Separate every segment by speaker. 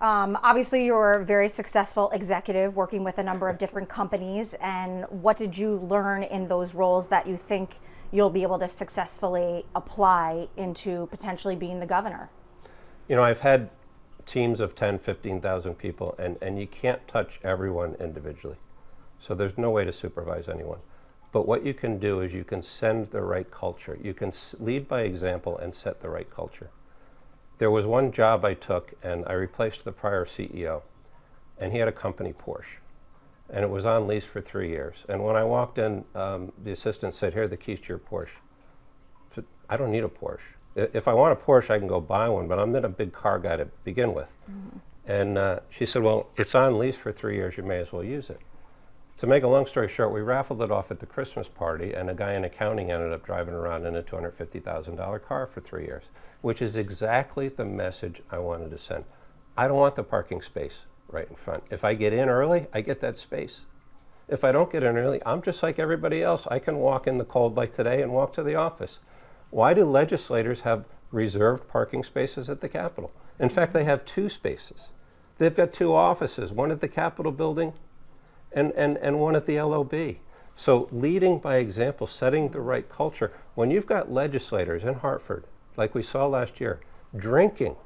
Speaker 1: Obviously, you're a very successful executive working with a number of different companies. And what did you learn in those roles that you think you'll be able to successfully apply into potentially being the governor?
Speaker 2: You know, I've had teams of 10, 15,000 people, and you can't touch everyone individually. So there's no way to supervise anyone. But what you can do is you can send the right culture. You can lead by example and set the right culture. There was one job I took, and I replaced the prior CEO, and he had a company Porsche, and it was on lease for 3 years. And when I walked in, the assistant said, "Here are the keys to your Porsche." I said, "I don't need a Porsche. If I want a Porsche, I can go buy one, but I'm not a big car guy to begin with." Mm-hmm. And she said, "Well, it's on lease for 3 years. You may as well use it." To make a long story short, we raffled it off at the Christmas party, and a guy in accounting ended up driving around in a $250,000 car for 3 years, which is exactly the message I wanted to send. I don't want the parking space right in front. If I get in early, I get that space. If I don't get in early, I'm just like everybody else. I can walk in the cold like today and walk to the office. Why do legislators have reserved parking spaces at the Capitol? In fact, they have 2 spaces. They've got 2 offices, one at the Capitol building and one at the LOB. So leading by example, setting the right culture. When you've got legislators in Hartford, like we saw last year, drinking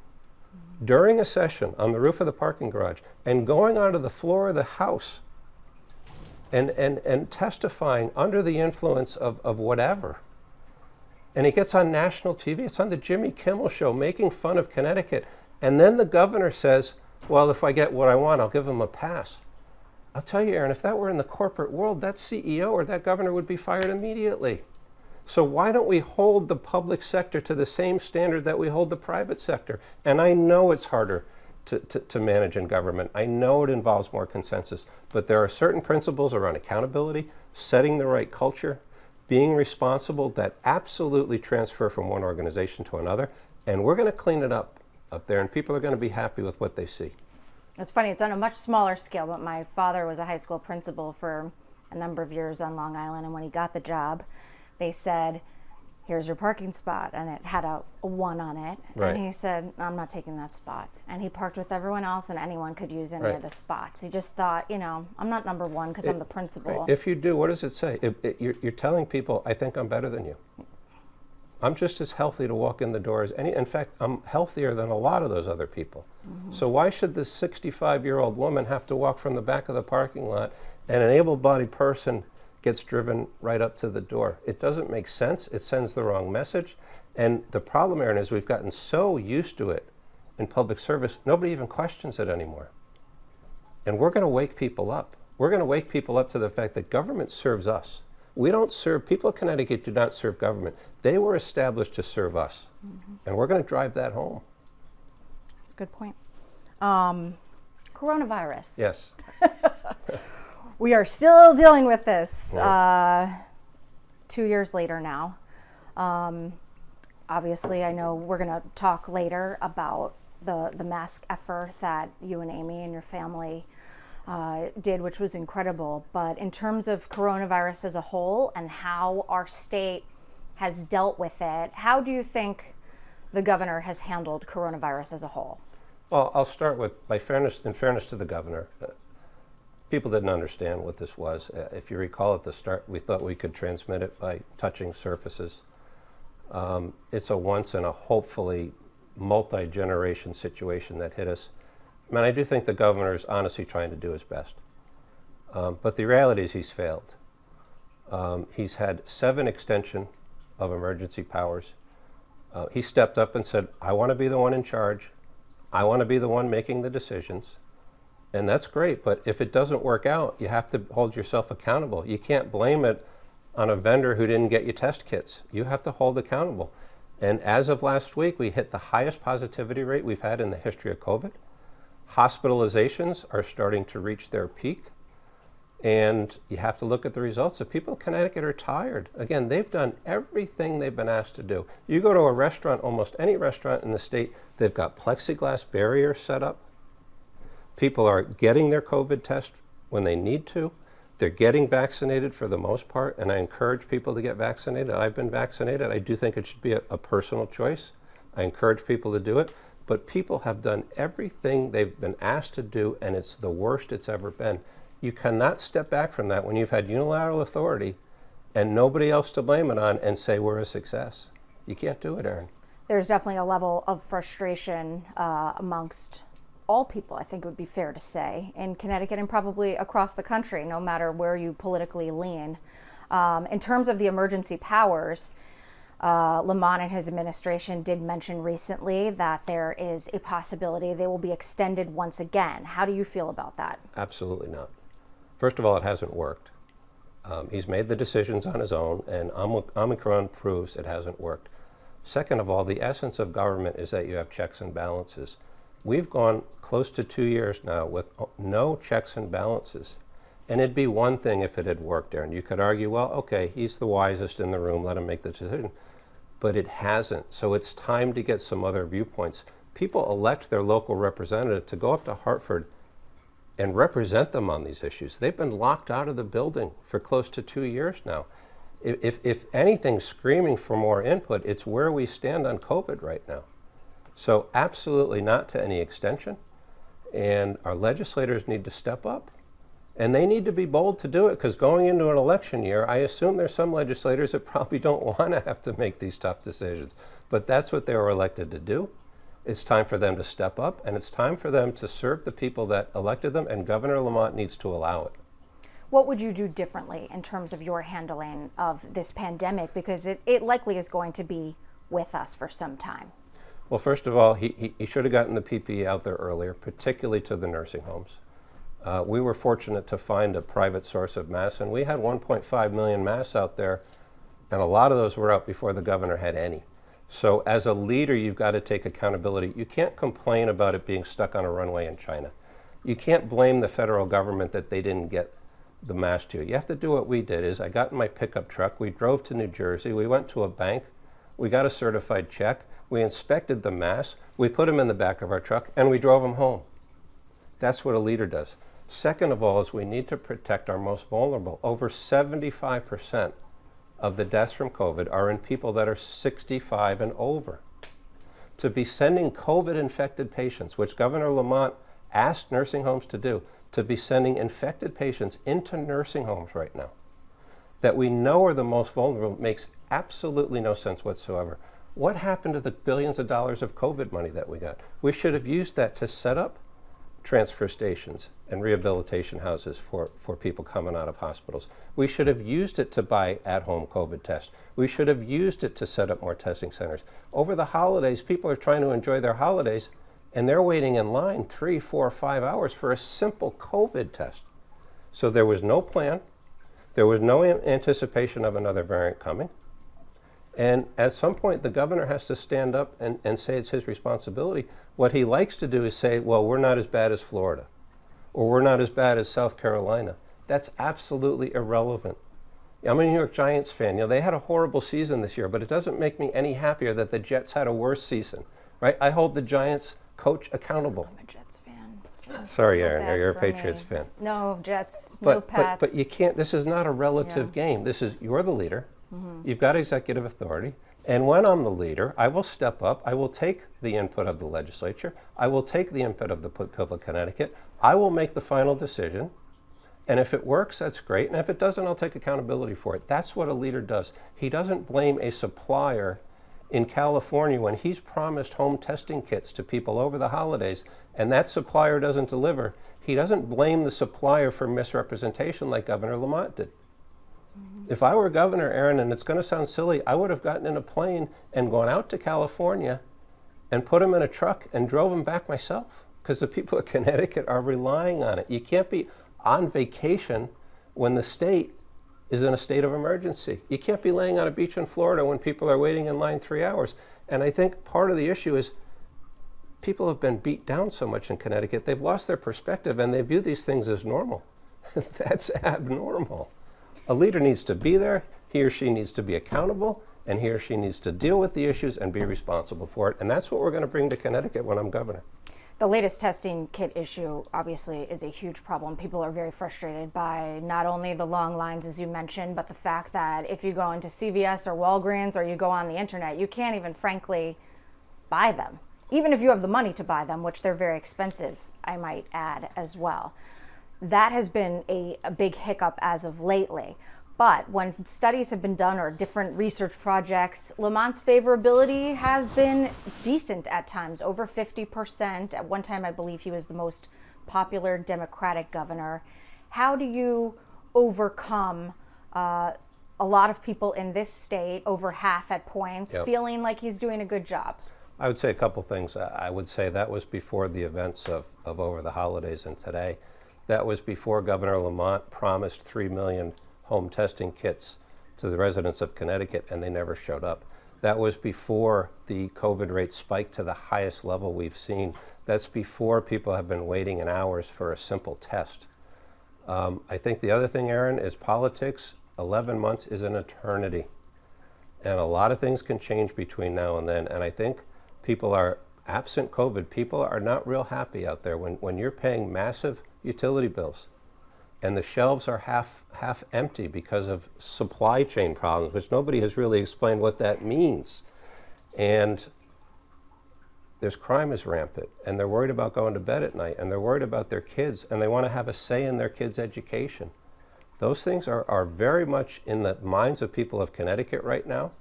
Speaker 2: during a session on the roof of the parking garage and going onto the floor of the House and testifying under the influence of whatever. And it gets on national TV, it's on the Jimmy Kimmel show, making fun of Connecticut. And then the governor says, "Well, if I get what I want, I'll give him a pass." I'll tell you, Aaron, if that were in the corporate world, that CEO or that governor would be fired immediately. So why don't we hold the public sector to the same standard that we hold the private sector? And I know it's harder to manage in government. I know it involves more consensus, but there are certain principles around accountability, setting the right culture, being responsible that absolutely transfer from one organization to another. And we're going to clean it up there, and people are going to be happy with what they see.
Speaker 1: It's funny, it's on a much smaller scale, but my father was a high school principal for a number of years on Long Island, and when he got the job, they said, "Here's your parking spot," and it had a 1 on it.
Speaker 2: Right.
Speaker 1: And he said, "I'm not taking that spot." And he parked with everyone else, and anyone could use any of the spots. He just thought, I'm not number 1 because I'm the principal.
Speaker 2: Right. If you do, what does it say? You're telling people, I think I'm better than you. I'm just as healthy to walk in the door as any. In fact, I'm healthier than a lot of those other people. Mm-hmm. So why should this 65-year-old woman have to walk from the back of the parking lot and an able-bodied person gets driven right up to the door? It doesn't make sense. It sends the wrong message. And the problem, Aaron, is we've gotten so used to it in public service, nobody even questions it anymore. And we're going to wake people up. We're going to wake people up to the fact that government serves us. We don't serve, people in Connecticut do not serve government. They were established to serve us. Mm-hmm. And we're going to drive that home.
Speaker 1: That's a good point. Coronavirus.
Speaker 2: Yes.
Speaker 1: We are still dealing with this 2 years later now. Obviously, I know we're going to talk later about the mask effort that you and Amy and your family did, which was incredible. But in terms of coronavirus as a whole and how our state has dealt with it, how do you think the governor has handled coronavirus as a whole?
Speaker 2: Well, I'll start with, in fairness to the governor, people didn't understand what this was. If you recall at the start, we thought we could transmit it by touching surfaces. It's a once in a hopefully multi-generation situation that hit us. I mean, I do think the governor is honestly trying to do his best. But the reality is he's failed. He's had 7 extension of emergency powers. He stepped up and said, I want to be the one in charge. I want to be the one making the decisions. And that's great, but if it doesn't work out, you have to hold yourself accountable. You can't blame it on a vendor who didn't get you test kits. You have to hold accountable. And as of last week, we hit the highest positivity rate we've had in the history of COVID. Hospitalizations are starting to reach their peak. And you have to look at the results. The people in Connecticut are tired. Again, they've done everything they've been asked to do. You go to a restaurant, almost any restaurant in the state, they've got plexiglass barriers set up. People are getting their COVID test when they need to. They're getting vaccinated for the most part, and I encourage people to get vaccinated. I've been vaccinated. I do think it should be a personal choice. I encourage people to do it. but people have done everything they've been asked to do, and it's the worst it's ever been. You cannot step back from that when you've had unilateral authority and nobody else to blame it on and say we're a success. You can't do it, Erin.
Speaker 1: There's definitely a level of frustration amongst all people, I think it would be fair to say, in Connecticut and probably across the country, no matter where you politically lean. In terms of the emergency powers, Lamont and his administration did mention recently that there is a possibility they will be extended once again. How do you feel about that?
Speaker 2: Absolutely not. First of all, it hasn't worked. He's made the decisions on his own, and Omicron proves it hasn't worked. Second of all, the essence of government is that you have checks and balances. We've gone close to 2 years now with no checks and balances. And it'd be one thing if it had worked, Erin. You could argue, well, okay, he's the wisest in the room, let him make the decision. But it hasn't. So it's time to get some other viewpoints. People elect their local representative to go up to Hartford and represent them on these issues. They've been locked out of the building for close to 2 years now. If anything's screaming for more input, it's where we stand on COVID right now. So absolutely not to any extension. And our legislators need to step up. And they need to be bold to do it, because going into an election year, I assume there's some legislators that probably don't want to have to make these tough decisions. But that's what they were elected to do. It's time for them to step up, and it's time for them to serve the people that elected them, and Governor Lamont needs to allow it.
Speaker 1: What would you do differently in terms of your handling of this pandemic? Because it likely is going to be with us for some time.
Speaker 2: Well, first of all, he should have gotten the PPE out there earlier, particularly to the nursing homes. We were fortunate to find a private source of masks, and we had 1.5 million masks out there, and a lot of those were out before the governor had any. So as a leader, you've got to take accountability. You can't complain about it being stuck on a runway in China. You can't blame the federal government that they didn't get the masks to you. You have to do what we did. Is I got in my pickup truck, we drove to New Jersey, we went to a bank, we got a certified check, we inspected the masks, we put them in the back of our truck, and we drove them home. That's what a leader does. Second of all is we need to protect our most vulnerable. Over 75% of the deaths from COVID are in people that are 65 and over. To be sending COVID-infected patients, which Governor Lamont asked nursing homes to do, to be sending infected patients into nursing homes right now, that we know are the most vulnerable, makes absolutely no sense whatsoever. What happened to the billions of dollars of COVID money that we got? We should have used that to set up transfer stations and rehabilitation houses for people coming out of hospitals. We should have used it to buy at-home COVID tests. We should have used it to set up more testing centers. Over the holidays, people are trying to enjoy their holidays, and they're waiting in line 3, 4, 5 hours for a simple COVID test. So there was no plan. There was no anticipation of another variant coming. And at some point, the governor has to stand up and say it's his responsibility. What he likes to do is say, well, we're not as bad as Florida, or we're not as bad as South Carolina. That's absolutely irrelevant. I'm a New York Giants fan. You know, they had a horrible season this year, but it doesn't make me any happier that the Jets had a worse season, right? I hold the Giants coach accountable.
Speaker 1: I'm a Jets fan. So
Speaker 2: Sorry,
Speaker 1: feel
Speaker 2: Erin,
Speaker 1: bad
Speaker 2: you're a
Speaker 1: for
Speaker 2: Patriots
Speaker 1: me.
Speaker 2: fan.
Speaker 1: No, Jets, no Pats.
Speaker 2: But you can't, this is not a relative game. This is, you're the leader. You've got executive authority. And when I'm the leader, I will step up. I will take the input of the legislature. I will take the input of the people of Connecticut. I will make the final decision. And if it works, that's great. And if it doesn't, I'll take accountability for it. That's what a leader does. He doesn't blame a supplier in California when he's promised home testing kits to people over the holidays and that supplier doesn't deliver. He doesn't blame the supplier for misrepresentation like Governor Lamont did. If I were governor, Erin, and it's going to sound silly, I would have gotten in a plane and gone out to California and put them in a truck and drove them back myself, because the people of Connecticut are relying on it. You can't be on vacation when the state is in a state of emergency. You can't be laying on a beach in Florida when people are waiting in line 3 hours. And I think part of the issue is people have been beat down so much in Connecticut, they've lost their perspective and they view these things as normal. That's abnormal. A leader needs to be there, he or she needs to be accountable, and he or she needs to deal with the issues and be responsible for it. And that's what we're going to bring to Connecticut when I'm governor.
Speaker 1: The latest testing kit issue obviously is a huge problem. People are very frustrated by not only the long lines, as you mentioned, but the fact that if you go into CVS or Walgreens or you go on the internet, you can't even frankly buy them. even if you have the money to buy them, which they're very expensive, I might add as well. That has been a big hiccup as of lately. But when studies have been done or different research projects, Lamonts' favorability has been decent at times, over 50%. At one time, I believe he was the most popular Democratic governor. How do you overcome a lot of people in this state, over half at points, feeling like he's doing a good job?
Speaker 2: I would say a couple things. I would say that was before the events of over the holidays and today. That was before Governor Lamont promised 3 million home testing kits to the residents of Connecticut, and they never showed up. That was before the COVID rate spiked to the highest level we've seen. That's before people have been waiting in hours for a simple test. I think the other thing, Aaron, is politics. 11 months is an eternity. And a lot of things can change between now and then. And I think people are, absent COVID, people are not real happy out there when you're paying massive utility bills and the shelves are half empty because of supply chain problems, which nobody has really explained what that means. And there's crime is rampant, and they're worried about going to bed at night, and they're worried about their kids, and they want to have a say in their kids' education. Those things are very much in the minds of people of Connecticut right now.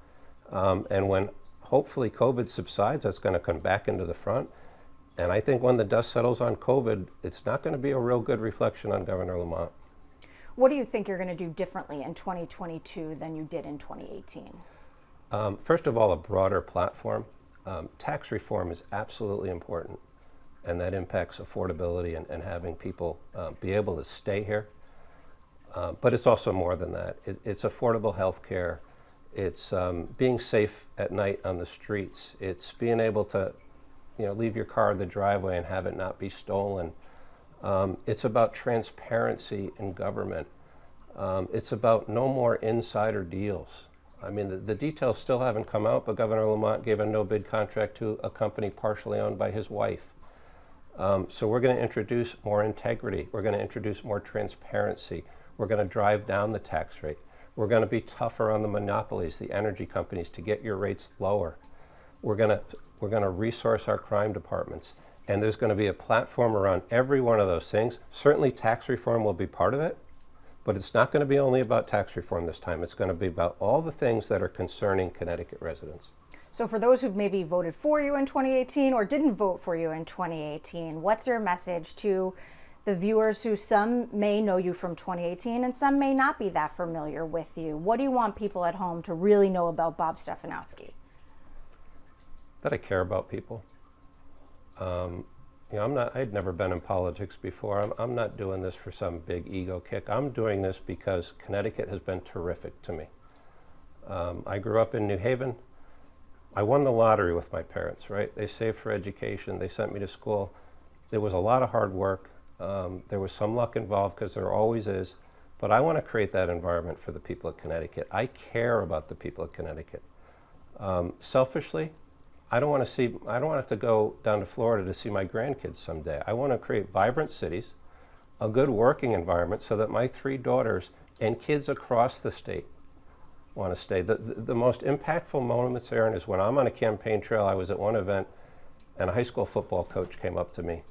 Speaker 2: And when hopefully COVID subsides, that's going to come back into the front. And I think when the dust settles on COVID, it's not going to be a real good reflection on Governor Lamont.
Speaker 1: What do you think you're going to do differently in 2022 than you did in 2018?
Speaker 2: First of all, a broader platform. Tax reform is absolutely important, and that impacts affordability and having people be able to stay here. But it's also more than that. It's affordable health care. It's being safe at night on the streets. It's being able to leave your car in the driveway and have it not be stolen. It's about transparency in government. It's about no more insider deals. I mean, the details still haven't come out, but Governor Lamont gave a no-bid contract to a company partially owned by his wife. So we're going to introduce more integrity. We're going to introduce more transparency. We're going to drive down the tax rate. We're going to be tougher on the monopolies, the energy companies, to get your rates lower. We're going to resource our crime departments. And there's going to be a platform around every one of those things. Certainly tax reform will be part of it, but it's not going to be only about tax reform this time. It's going to be about all the things that are concerning Connecticut residents.
Speaker 1: So for those who've maybe voted for you in 2018 or didn't vote for you in 2018, what's your message to the viewers who some may know you from 2018 and some may not be that familiar with you? What do you want people at home to really know about Bob Stefanowski?
Speaker 2: That I care about people. I'd never been in politics before. I'm not doing this for some big ego kick. I'm doing this because Connecticut has been terrific to me. I grew up in New Haven. I won the lottery with my parents, right? They saved for education. They sent me to school. There was a lot of hard work. There was some luck involved, because there always is. But I want to create that environment for the people of Connecticut. I care about the people of Connecticut. Selfishly, I don't want to have to go down to Florida to see my grandkids someday. I want to create vibrant cities, a good working environment, so that my 3 daughters and kids across the state want to stay. The most impactful moments, Aaron, is when I'm on a campaign trail. I was at one event, and a high school football coach came up to me,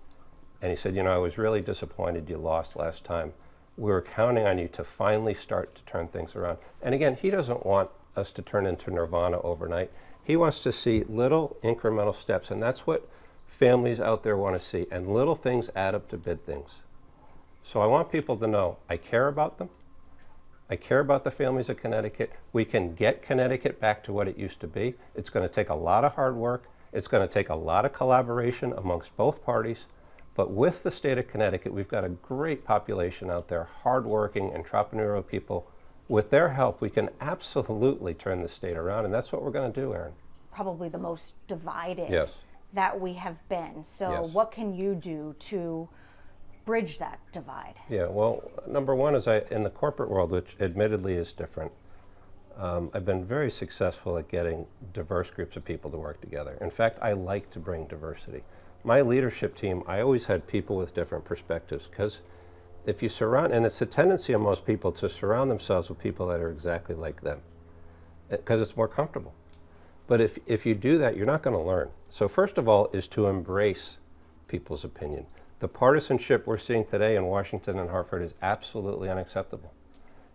Speaker 2: and he said, I was really disappointed you lost last time. We were counting on you to finally start to turn things around. And again, he doesn't want us to turn into nirvana overnight. He wants to see little incremental steps, and that's what families out there want to see. And little things add up to big things. So I want people to know I care about them. I care about the families of Connecticut. We can get Connecticut back to what it used to be. It's going to take a lot of hard work. It's going to take a lot of collaboration amongst both parties. But with the state of Connecticut, we've got a great population out there, hardworking, entrepreneurial people. With their help, we can absolutely turn the state around, and that's what we're going to do, Aaron.
Speaker 1: Probably the most divided
Speaker 2: Yes.
Speaker 1: that we have been. So
Speaker 2: Yes.
Speaker 1: what can you do to bridge that divide?
Speaker 2: Yeah, well, number one is in the corporate world, which admittedly is different, I've been very successful at getting diverse groups of people to work together. In fact, I like to bring diversity. My leadership team, I always had people with different perspectives, because if you surround, and it's a tendency of most people to surround themselves with people that are exactly like them, because it's more comfortable. But if you do that, you're not going to learn. So first of all is to embrace people's opinion. The partisanship we're seeing today in Washington and Hartford is absolutely unacceptable.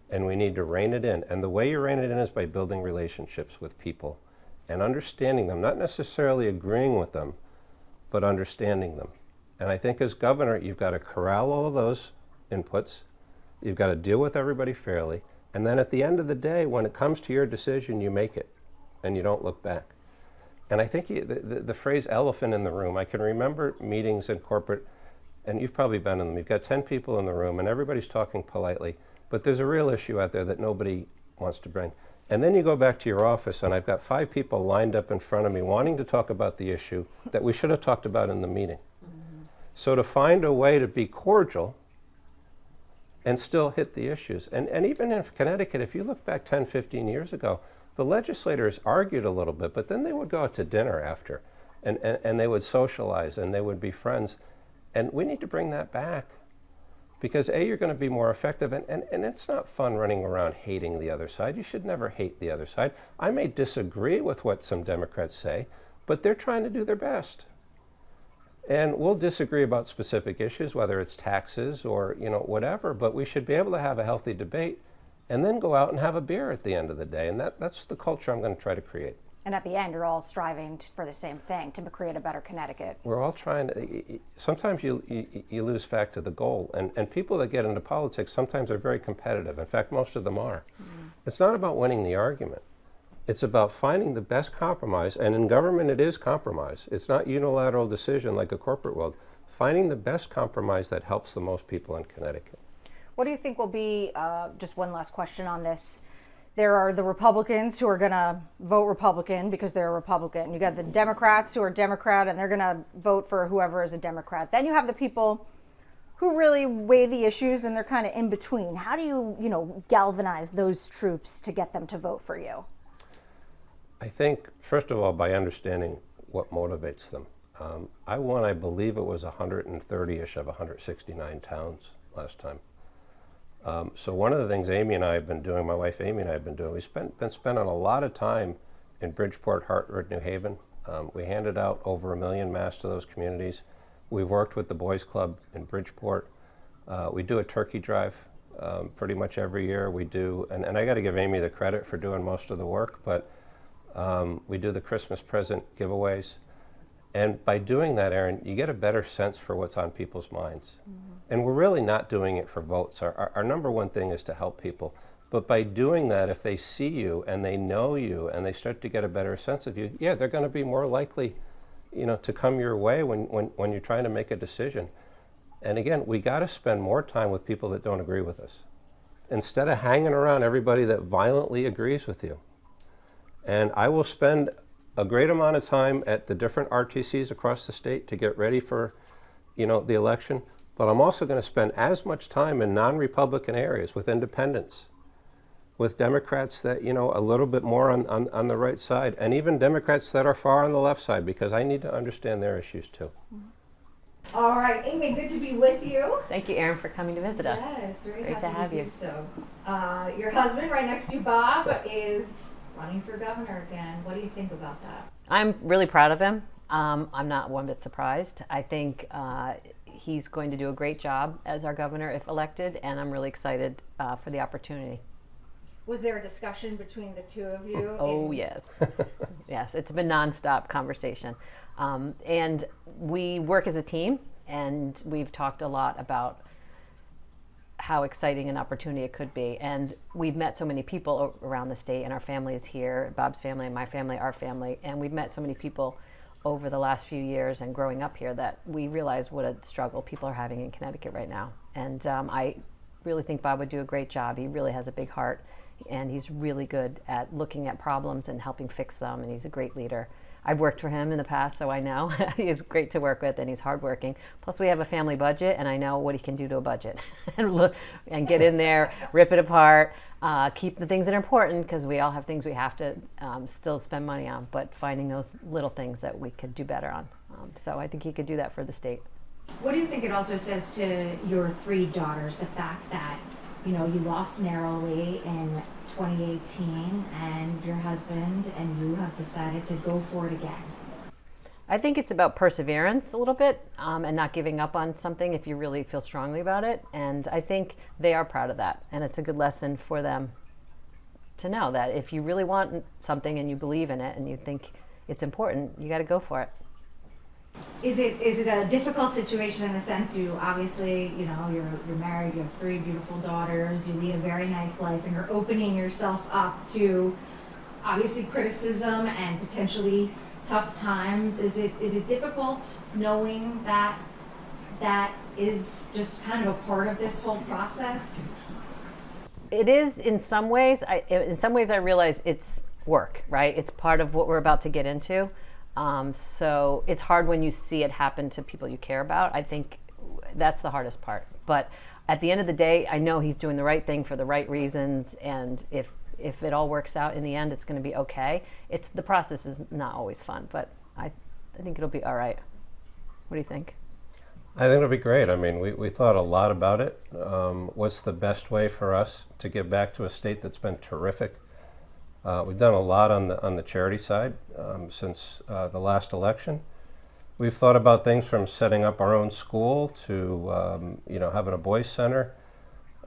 Speaker 2: And we need to rein it in. And the way you rein it in is by building relationships with people and understanding them, not necessarily agreeing with them, but understanding them. And I think as governor, you've got to corral all of those inputs. You've got to deal with everybody fairly. And then at the end of the day, when it comes to your decision, you make it and you don't look back. And I think the phrase elephant in the room, I can remember meetings in corporate, and you've probably been in them. You've got 10 people in the room and everybody's talking politely, but there's a real issue out there that nobody wants to bring. And then you go back to your office and I've got 5 people lined up in front of me wanting to talk about the issue that we should have talked about in the meeting. So to find a way to be cordial and still hit the issues. And even in Connecticut, if you look back 10, 15 years ago, the legislators argued a little bit, but then they would go out to dinner after and they would socialize and they would be friends. And we need to bring that back because A, you're going to be more effective and it's not fun running around hating the other side. You should never hate the other side. I may disagree with what some Democrats say, but they're trying to do their best. And we'll disagree about specific issues, whether it's taxes or whatever, but we should be able to have a healthy debate and then go out and have a beer at the end of the day. And that's the culture I'm going to try to create.
Speaker 1: And at the end, you're all striving for the same thing, to create a better Connecticut.
Speaker 2: We're all trying to, sometimes you lose fact to the goal. And people that get into politics sometimes are very competitive. In fact, most of them are. It's not about winning the argument. It's about finding the best compromise, and in government it is compromise. It's not unilateral decision like a corporate world. Finding the best compromise that helps the most people in Connecticut.
Speaker 1: What do you think will be, just one last question on this, there are the Republicans who are going to vote Republican because they're a Republican. You got the Democrats who are Democrat and they're going to vote for whoever is a Democrat. Then you have the people who really weigh the issues and they're kind of in between. How do you, galvanize those troops to get them to vote for you?
Speaker 2: I think, first of all, by understanding what motivates them. I won, I believe it was 130-ish of 169 towns last time. So one of the things Amy and I have been doing, my wife Amy and I have been doing, we've been spending a lot of time in Bridgeport, Hartford, New Haven. We handed out over 1 million masks to those communities. We've worked with the Boys Club in Bridgeport. We do a turkey drive pretty much every year. We do, and I got to give Amy the credit for doing most of the work, but we do the Christmas present giveaways. And by doing that, Erin, you get a better sense for what's on people's minds. And we're really not doing it for votes. Our number one thing is to help people. But by doing that, if they see you and they know you and they start to get a better sense of you, yeah, they're going to be more likely, to come your way when you're trying to make a decision. And again, we got to spend more time with people that don't agree with us, instead of hanging around everybody that violently agrees with you. And I will spend a great amount of time at the different RTCs across the state to get ready for, the election. But I'm also going to spend as much time in non-Republican areas with independents, with Democrats that, a little bit more on the right side, and even Democrats that are far on the left side, because I need to understand their issues too.
Speaker 3: All right, Amy, good to be with you.
Speaker 4: Thank you, Erin, for coming to visit us.
Speaker 3: Yes, very
Speaker 4: Great
Speaker 3: happy
Speaker 4: to have you.
Speaker 3: do so. Your husband, right next to you, Bob, is running for governor again. What do you think about that?
Speaker 4: I'm really proud of him. I'm not one bit surprised. I think he's going to do a great job as our governor if elected, and I'm really excited for the opportunity.
Speaker 3: Was there a discussion between the two of you?
Speaker 4: Oh, yes. Yes, it's been nonstop conversation. And we work as a team, and we've talked a lot about how exciting an opportunity it could be. And we've met so many people around the state, and our family is here, Bob's family and my family, our family, and we've met so many people over the last few years and growing up here that we realize what a struggle people are having in Connecticut right now. And I really think Bob would do a great job. He really has a big heart, and he's really good at looking at problems and helping fix them, and he's a great leader. I've worked for him in the past, so I know he's great to work with, and he's hardworking. Plus, we have a family budget, and I know what he can do to a budget and get in there, rip it apart, keep the things that are important, because we all have things we have to still spend money on, but finding those little things that we could do better on. So I think he could do that for the state.
Speaker 3: What do you think it also says to your 3 daughters, the fact that you lost narrowly in 2018, and your husband and you have decided to go for it again.
Speaker 4: I think it's about perseverance a little bit, and not giving up on something if you really feel strongly about it. And I think they are proud of that. And it's a good lesson for them to know that if you really want something and you believe in it and you think it's important, you got to go for it.
Speaker 3: Is it a difficult situation in the sense you obviously, you're married, you have 3 beautiful daughters, you lead a very nice life, and you're opening yourself up to obviously criticism and potentially tough times? Is it difficult knowing that is just kind of a part of this whole process?
Speaker 4: It is in some ways. In some ways, I realize it's work, right? It's part of what we're about to get into. So it's hard when you see it happen to people you care about. I think that's the hardest part. But at the end of the day, I know he's doing the right thing for the right reasons, and if it all works out in the end, it's going to be okay. The process is not always fun, but I think it'll be all right. What do you think?
Speaker 2: I think it'll be great. I mean, we thought a lot about it. What's the best way for us to give back to a state that's been terrific? We've done a lot on the charity side since the last election. We've thought about things from setting up our own school to having a boys' center.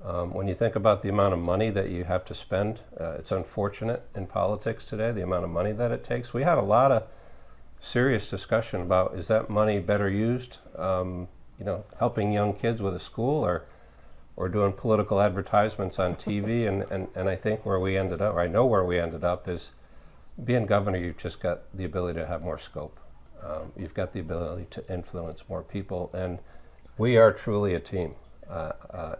Speaker 2: When you think about the amount of money that you have to spend, it's unfortunate in politics today, the amount of money that it takes. We had a lot of serious discussion about, is that money better used, helping young kids with a school, or doing political advertisements on TV? And I think where we ended up, or I know where we ended up, is being governor, you've just got the ability to have more scope. You've got the ability to influence more people, and we are truly a team.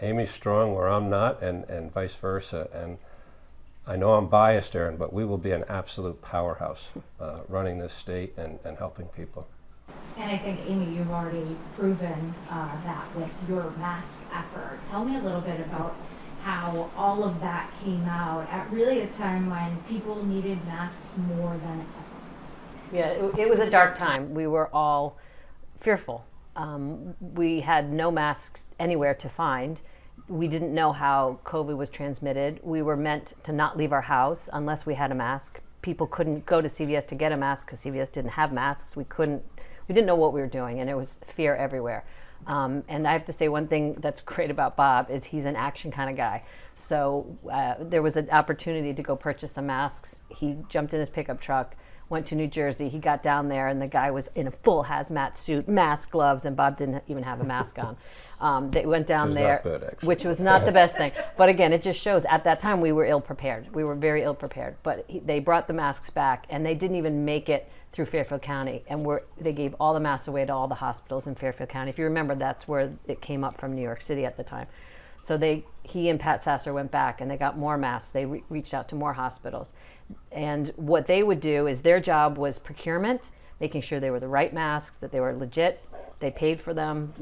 Speaker 2: Amy's strong where I'm not, and vice versa. And I know I'm biased, Erin, but we will be an absolute powerhouse running this state and helping people.
Speaker 3: And I think, Amy, you've already proven that with your mask effort. Tell me a little bit about how all of that came out at really a time when people needed masks more than ever.
Speaker 4: Yeah, it was a dark time. We were all fearful. We had no masks anywhere to find. We didn't know how COVID was transmitted. We were meant to not leave our house unless we had a mask. People couldn't go to CVS to get a mask because CVS didn't have masks. We didn't know what we were doing, and it was fear everywhere. And I have to say, one thing that's great about Bob is he's an action kind of guy. So there was an opportunity to go purchase some masks. He jumped in his pickup truck, went to New Jersey. He got down there, and the guy was in a full hazmat suit, mask, gloves, and Bob didn't even have a mask on. They went down there, which was not the best thing. But again, it just shows at that time we were ill prepared. We were very ill prepared. But they brought the masks back, and they didn't even make it through Fairfield County, and they gave all the masks away to all the hospitals in Fairfield County. If you remember, that's where it came up from New York City at the time. So he and Pat Sasser went back, and they got more masks. They reached out to more hospitals. And what they would do is their job was procurement, making sure they were the right masks, that they were legit. They paid for them,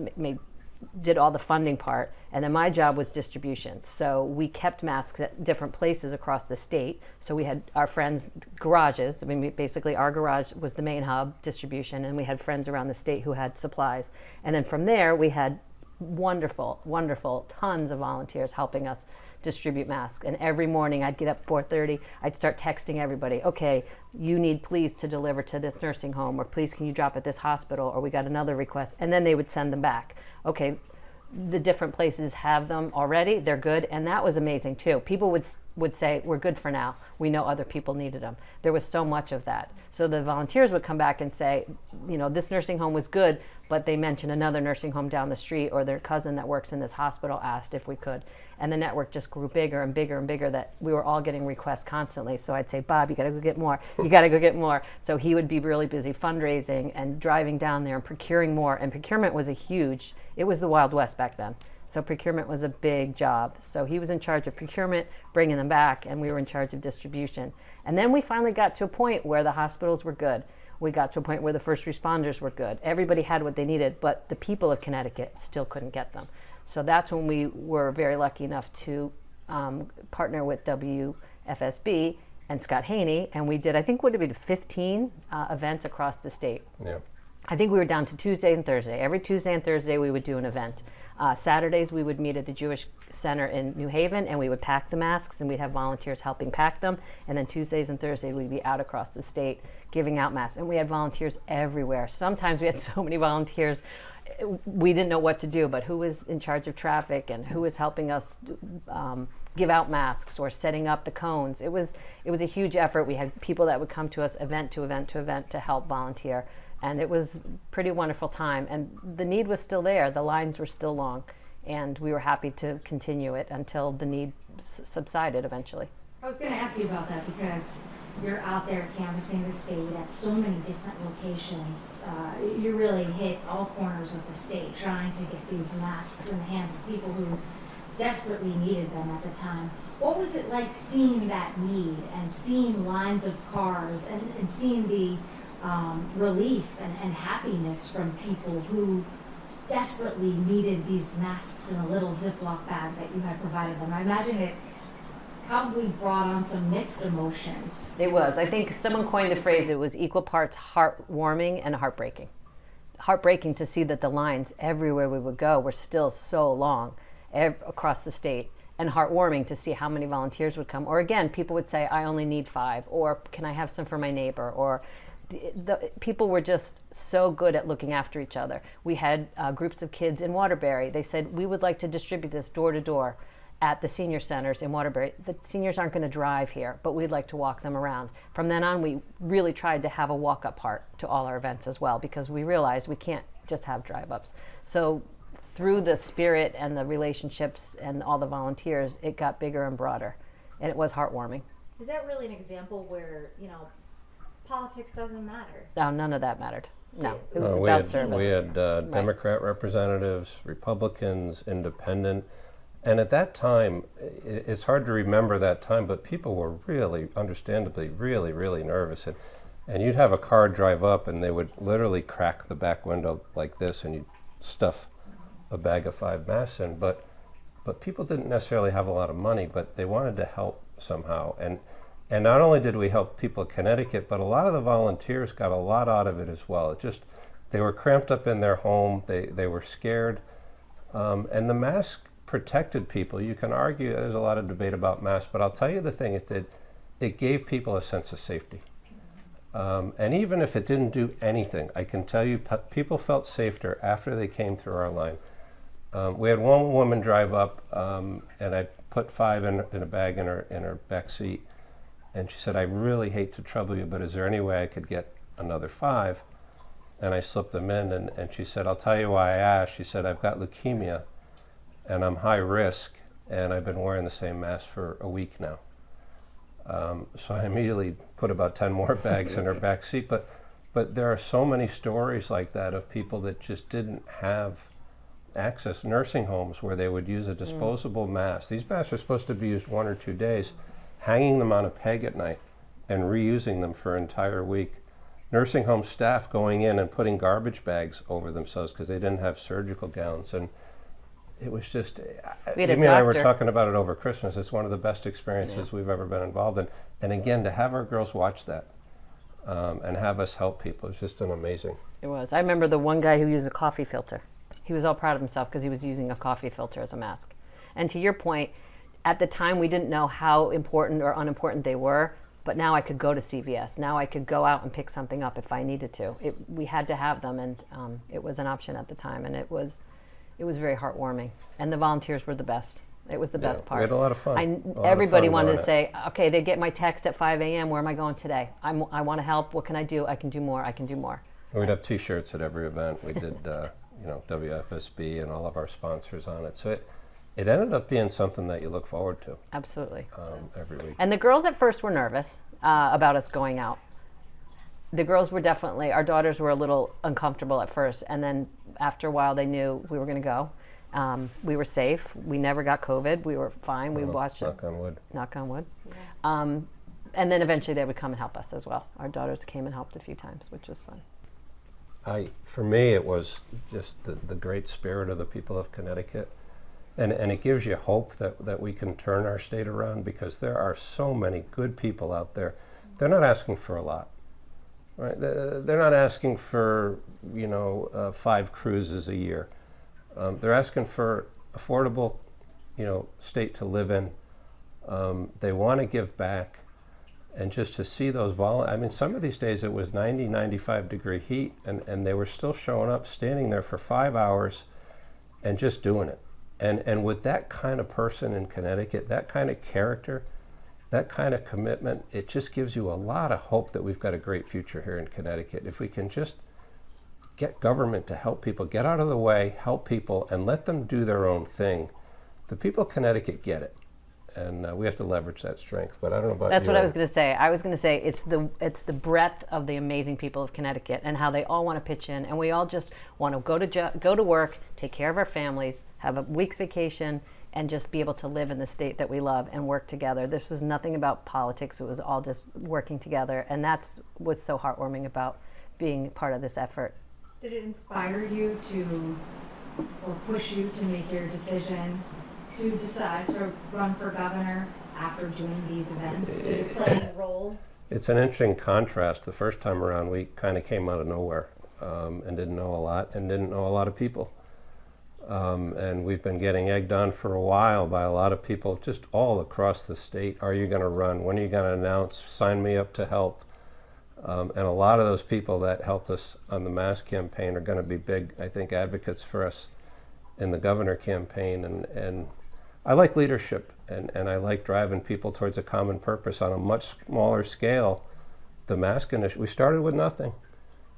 Speaker 4: did all the funding part. And then my job was distribution. So we kept masks at different places across the state. So we had our friends' garages. I mean, basically our garage was the main hub, distribution, and we had friends around the state who had supplies. And then from there, we had wonderful tons of volunteers helping us distribute masks. And every morning I'd get up 4:30, I'd start texting everybody, okay, you need please to deliver to this nursing home, or please can you drop at this hospital, or we got another request. And then they would send them back. Okay, the different places have them already, they're good. And that was amazing too. People would say, we're good for now. We know other people needed them. There was so much of that. So the volunteers would come back and say, this nursing home was good, but they mentioned another nursing home down the street, or their cousin that works in this hospital asked if we could. And the network just grew bigger and bigger and bigger, that we were all getting requests constantly. So I'd say, Bob, you got to go get more. You got to go get more. So he would be really busy fundraising and driving down there and procuring more. And procurement was it was the Wild West back then. So procurement was a big job. So he was in charge of procurement, bringing them back, and we were in charge of distribution. And then we finally got to a point where the hospitals were good. We got to a point where the first responders were good. Everybody had what they needed, but the people of Connecticut still couldn't get them. So that's when we were very lucky enough to partner with WFSB and Scott Haney, and we did, I think, 15 events across the state.
Speaker 2: Yeah.
Speaker 4: I think we were down to Tuesday and Thursday. Every Tuesday and Thursday we would do an event. Saturdays we would meet at the Jewish Center in New Haven, and we would pack the masks, and we'd have volunteers helping pack them. And then Tuesdays and Thursdays we'd be out across the state giving out masks, and we had volunteers everywhere. Sometimes we had so many volunteers we didn't know what to do, but who was in charge of traffic and who was helping us give out masks or setting up the cones. It was a huge effort. We had people that would come to us event to event to event to help volunteer, and it was a pretty wonderful time. And the need was still there. The lines were still long, and we were happy to continue it until the need subsided eventually.
Speaker 3: I was going to ask you about that because you're out there canvassing the state at so many different locations. You really hit all corners of the state trying to get these masks in the hands of people who desperately needed them at the time. What was it like seeing that need and seeing lines of cars and seeing the relief and happiness from people who desperately needed these masks in a little Ziploc bag that you had provided them? I imagine it probably brought on some mixed emotions.
Speaker 4: It was. I think someone coined the phrase, it was equal parts heartwarming and heartbreaking. Heartbreaking to see that the lines everywhere we would go were still so long across the state, and heartwarming to see how many volunteers would come. Or again, people would say, I only need 5, or can I have some for my neighbor? Or the people were just so good at looking after each other. We had groups of kids in Waterbury. They said, we would like to distribute this door to door at the senior centers in Waterbury. The seniors aren't going to drive here, but we'd like to walk them around. From then on, we really tried to have a walk-up part to all our events as well, because we realized we can't just have drive-ups. So through the spirit and the relationships and all the volunteers, it got bigger and broader, and it was heartwarming.
Speaker 5: Is that really an example where, politics doesn't matter?
Speaker 4: No, none of that mattered. No, it was
Speaker 2: we
Speaker 4: about
Speaker 2: had,
Speaker 4: service.
Speaker 2: We had Democrat representatives, Republicans, independent. And at that time, it's hard to remember that time, but people were really, understandably, really, really nervous. And you'd have a car drive up, and they would literally crack the back window like this, and you'd stuff a bag of 5 masks in. But people didn't necessarily have a lot of money, but they wanted to help somehow. And not only did we help people in Connecticut, but a lot of the volunteers got a lot out of it as well. They were cramped up in their home. They were scared. And the mask protected people. You can argue, there's a lot of debate about masks, but I'll tell you the thing it did, it gave people a sense of safety. And even if it didn't do anything, I can tell you people felt safer after they came through our line. We had one woman drive up, and I put 5 in a bag in her back seat, and she said, I really hate to trouble you, but is there any way I could get another 5? And I slipped them in, and she said, I'll tell you why I asked. She said, I've got leukemia, and I'm high risk, and I've been wearing the same mask for a week now. So I immediately put about 10 more bags in her back seat. But there are so many stories like that of people that just didn't have access. Nursing homes where they would use a disposable mask. These masks are supposed to be used 1 or 2 days, hanging them on a peg at night and reusing them for an entire week. Nursing home staff going in and putting garbage bags over themselves because they didn't have surgical gowns. And it was just,
Speaker 4: We had a
Speaker 2: Amy and I were
Speaker 4: doctor.
Speaker 2: talking about it over Christmas. It's one of the best experiences we've ever been involved in. And again, to have our girls watch that and have us help people, it's just an amazing.
Speaker 4: It was. I remember the one guy who used a coffee filter. He was all proud of himself because he was using a coffee filter as a mask. And to your point, at the time we didn't know how important or unimportant they were, but now I could go to CVS. Now I could go out and pick something up if I needed to. We had to have them, and it was an option at the time, and it was very heartwarming. And the volunteers were the best. It was the best part.
Speaker 2: We had a lot of fun.
Speaker 4: Everybody wanted to say, okay, they get my text at 5 a.m. Where am I going today? I want to help. What can I do? I can do more. I can do more.
Speaker 2: We'd have T-shirts at every event. We did, WFSB and all of our sponsors on it. So it ended up being something that you look forward to
Speaker 4: Absolutely.
Speaker 2: every week.
Speaker 4: And the girls at first were nervous about us going out. The girls were definitely, our daughters were a little uncomfortable at first, and then after a while they knew we were going to go. We were safe. We never got COVID. We were fine. We watched it.
Speaker 2: Knock on wood.
Speaker 4: Knock on wood. Yeah. And then eventually they would come and help us as well. Our daughters came and helped a few times, which was fun.
Speaker 2: For me, it was just the great spirit of the people of Connecticut. And it gives you hope that we can turn our state around, because there are so many good people out there. They're not asking for a lot. Right? They're not asking for 5 cruises a year. They're asking for affordable, state to live in. They want to give back. And just to see those some of these days it was 90, 95 degree heat, and they were still showing up, standing there for 5 hours and just doing it. And with that kind of person in Connecticut, that kind of character, that kind of commitment, it just gives you a lot of hope that we've got a great future here in Connecticut. If we can just get government to help people, get out of the way, help people, and let them do their own thing, the people of Connecticut get it. And we have to leverage that strength. But I don't know about
Speaker 4: That's
Speaker 2: you.
Speaker 4: what I was going to say. I was going to say it's the breadth of the amazing people of Connecticut and how they all want to pitch in, and we all just want to go to work, take care of our families, have a week's vacation, and just be able to live in the state that we love and work together. This was nothing about politics. It was all just working together, and that's what's so heartwarming about being part of this effort.
Speaker 3: Did it inspire you or push you to make your decision to decide to run for governor after doing these events? Did it play a role?
Speaker 2: It's an interesting contrast. The first time around, we kind of came out of nowhere and didn't know a lot and didn't know a lot of people. And we've been getting egged on for a while by a lot of people just all across the state. Are you going to run? When are you going to announce? Sign me up to help. And a lot of those people that helped us on the mask campaign are going to be big, I think, advocates for us in the governor campaign. And I like leadership, and I like driving people towards a common purpose on a much smaller scale. The mask initiative, we started with nothing.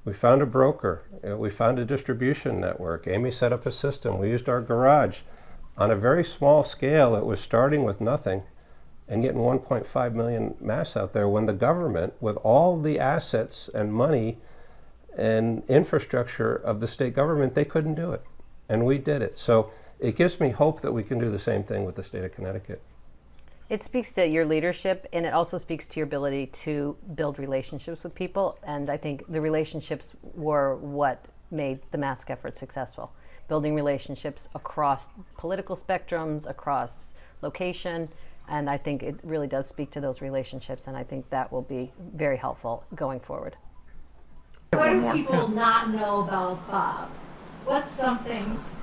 Speaker 2: We found a broker. We found a distribution network. Amy set up a system. We used our garage. On a very small scale, it was starting with nothing and getting 1.5 million masks out there when the government, with all the assets and money and infrastructure of the state government, they couldn't do it. And we did it. So it gives me hope that we can do the same thing with the state of Connecticut.
Speaker 4: It speaks to your leadership, and it also speaks to your ability to build relationships with people. And I think the relationships were what made the mask effort successful. Building relationships across political spectrums, across location, and I think it really does speak to those relationships, and I think that will be very helpful going forward.
Speaker 3: What do people not know about Bob? What's some things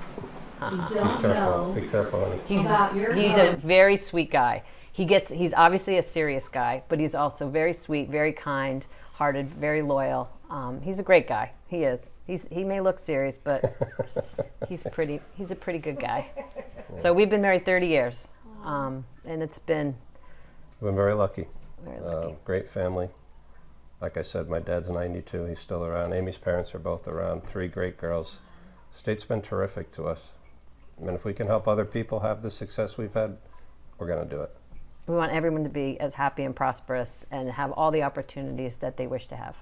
Speaker 3: you don't know
Speaker 2: Be careful, honey.
Speaker 3: about your
Speaker 4: He's a very sweet guy. He's obviously a serious guy, but he's also very sweet, very kind-hearted, very loyal. He's a great guy. He is. He may look serious, but he's a pretty good guy. So we've been married 30 years, and it's been
Speaker 2: I've been very lucky.
Speaker 4: very lucky.
Speaker 2: Great family. Like I said, my dad's 92. He's still around. Amy's parents are both around. 3 great girls. State's been terrific to us. I mean, if we can help other people have the success we've had, we're going to do it.
Speaker 4: We want everyone to be as happy and prosperous and have all the opportunities that they wish to have.